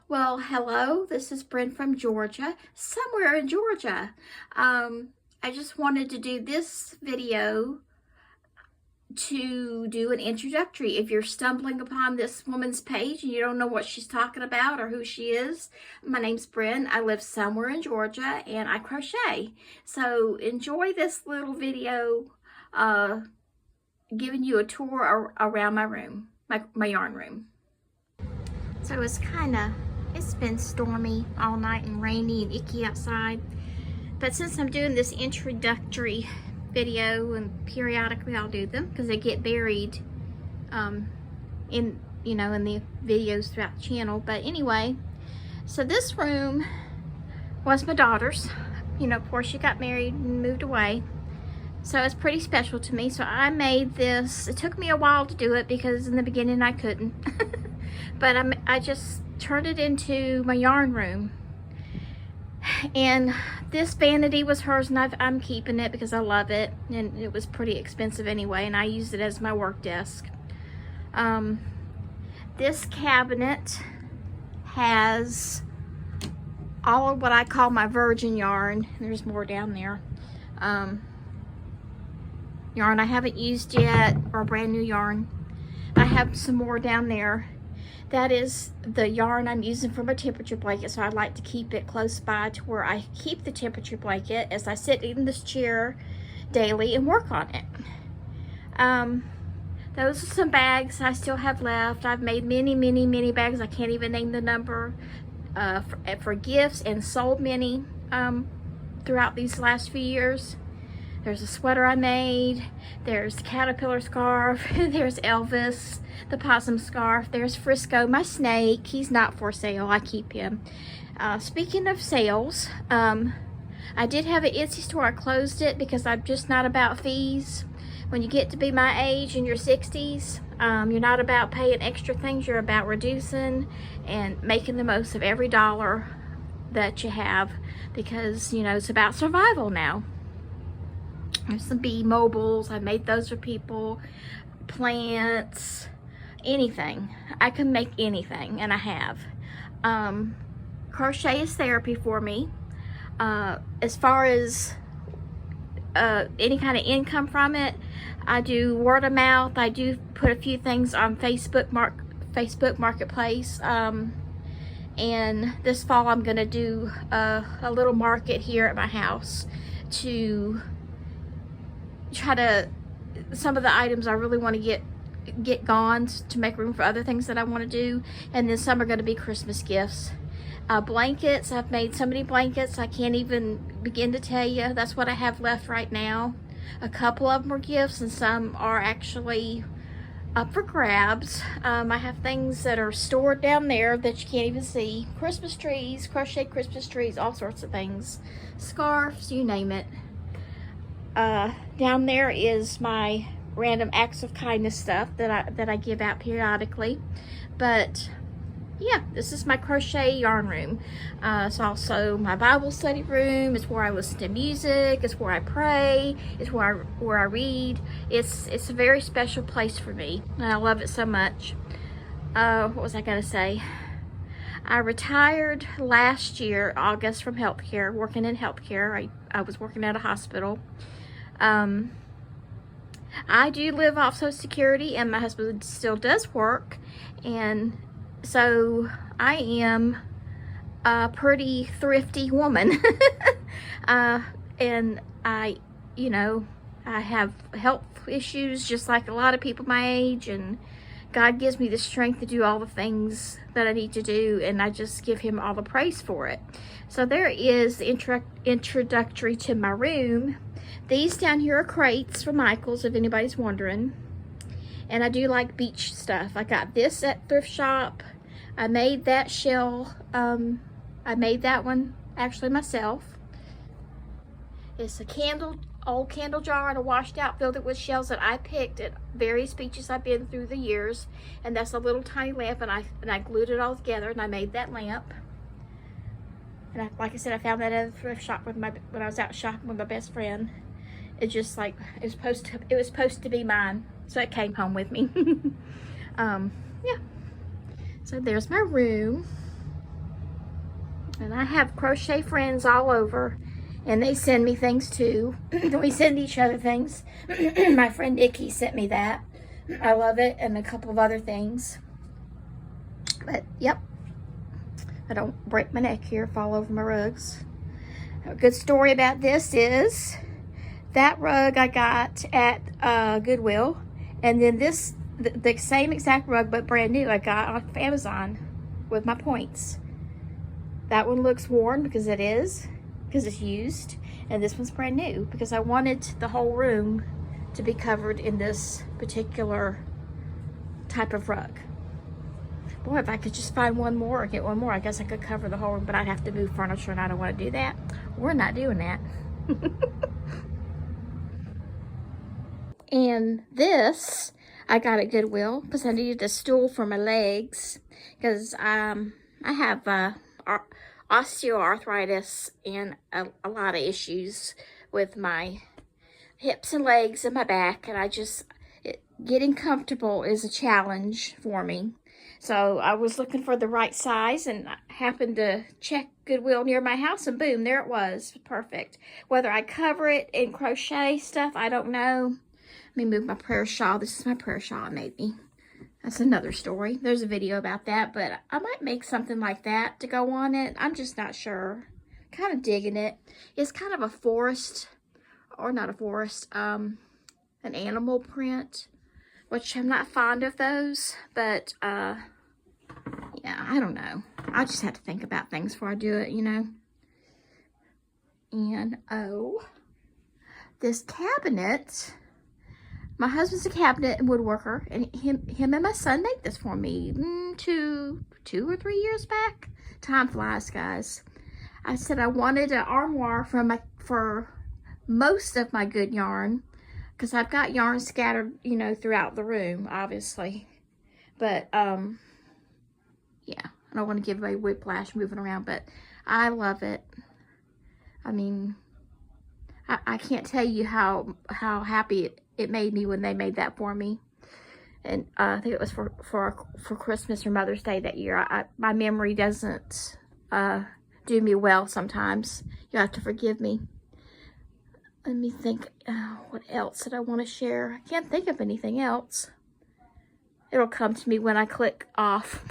Well, hello, this is Bren from Georgia, somewhere in Georgia. I just wanted to do this video to do an introductory. If you're stumbling upon this woman's page and you don't know what she's talking about or who she is, my name's Bren. I live somewhere in Georgia and I crochet. So enjoy this little video giving you a tour around my room, my yarn room. So it's been stormy all night and rainy and icky outside. But since I'm doing this introductory video, and periodically I'll do them because they get buried in the videos throughout the channel. But anyway, so this room was my daughter's. Of course she got married and moved away. So it's pretty special to me. So I made this. It took me a while to do it because in the beginning I couldn't. But I just turned it into my yarn room. And this vanity was hers, and I'm keeping it because I love it. And it was pretty expensive anyway, and I used it as my work desk. This cabinet has all of what I call my virgin yarn. There's more down there. Yarn I haven't used yet, or brand new yarn. I have some more down there. That is the yarn I'm using for my temperature blanket, so I'd like to keep it close by to where I keep the temperature blanket as I sit in this chair daily and work on it. Those are some bags I still have left. I've made many bags. I can't even name the number for gifts, and sold many throughout these last few years. There's a sweater I made, there's the caterpillar scarf, there's Elvis, the possum scarf, there's Frisco, my snake. He's not for sale, I keep him. Speaking of sales, I did have an Etsy store. I closed it because I'm just not about fees. When you get to be my age in your 60s, you're not about paying extra things, you're about reducing and making the most of every dollar that you have, because it's about survival now. There's some bee mobiles. I made those for people. Plants. Anything. I can make anything, and I have. Crochet is therapy for me. As far as any kind of income from it, I do word of mouth. I do put a few things on Facebook Marketplace. And this fall I'm going to do a little market here at my house to try to, some of the items I really want to get gone to make room for other things that I want to do, and then some are going to be Christmas gifts. Blankets, I've made so many blankets I can't even begin to tell you. That's what I have left right now. A couple of them are gifts and some are actually up for grabs. I have things that are stored down there that you can't even see. Christmas trees, crochet Christmas trees, all sorts of things. Scarves, you name it. Down there is my random acts of kindness stuff that I give out periodically. But yeah, this is my crochet yarn room. It's also my Bible study room. It's where I listen to music. It's where I pray. It's where I read. It's a very special place for me, and I love it so much. What was I gonna say? I retired last year, August, from healthcare, working in healthcare. I was working at a hospital. I do live off Social Security, and my husband still does work, and so I am a pretty thrifty woman. And I have health issues just like a lot of people my age, and God gives me the strength to do all the things that I need to do, and I just give him all the praise for it. So there is the introductory to my room. These down here are crates from Michael's, if anybody's wondering. And I do like beach stuff. I got this at thrift shop. I made that shell. I made that one actually myself. It's a old candle jar, and I washed out, filled it with shells that I picked at various beaches I've been through the years. And that's a little tiny lamp, and I glued it all together, and I made that lamp. And like I said, I found that at a thrift shop when I was out shopping with my best friend. It just like it was supposed to be mine, so it came home with me. Yeah. So there's my room. And I have crochet friends all over, and they send me things too. We send each other things. My friend Nikki sent me that. I love it, and a couple of other things. But, yep. I don't break my neck here, fall over my rugs. A good story about this is that rug I got at Goodwill, and then this, the same exact rug but brand new, I got off Amazon with my points. That one looks worn because it is, because it's used, and this one's brand new because I wanted the whole room to be covered in this particular type of rug. Boy, if I could just find one more or get one more, I guess I could cover the whole room, but I'd have to move furniture, and I don't want to do that. We're not doing that. And this I got at Goodwill because I needed a stool for my legs, because I have osteoarthritis and a lot of issues with my hips and legs and my back, and getting comfortable is a challenge for me. So I was looking for the right size, and I happened to check Goodwill near my house, and boom, there it was. Perfect. Whether I cover it in crochet stuff, I don't know. Let me move my prayer shawl. This is my prayer shawl I made me. That's another story. There's a video about that, but I might make something like that to go on it. I'm just not sure. Kind of digging it. It's kind of a forest, or not a forest, an animal print, which I'm not fond of those, but yeah, I don't know. I just have to think about things before I do it, you know. And this cabinet, my husband's a cabinet and woodworker, and him and my son made this for me two or 3 years back. Time flies, guys. I said I wanted an armoire for most of my good yarn, because I've got yarn scattered, you know, throughout the room, obviously. But yeah, I don't want to give away whiplash moving around, but I love it. I mean, I can't tell you how happy it made me when they made that for me. And I think it was for Christmas or Mother's Day that year. My memory doesn't do me well sometimes. You have to forgive me. Let me think, what else did I want to share? I can't think of anything else. It'll come to me when I click off.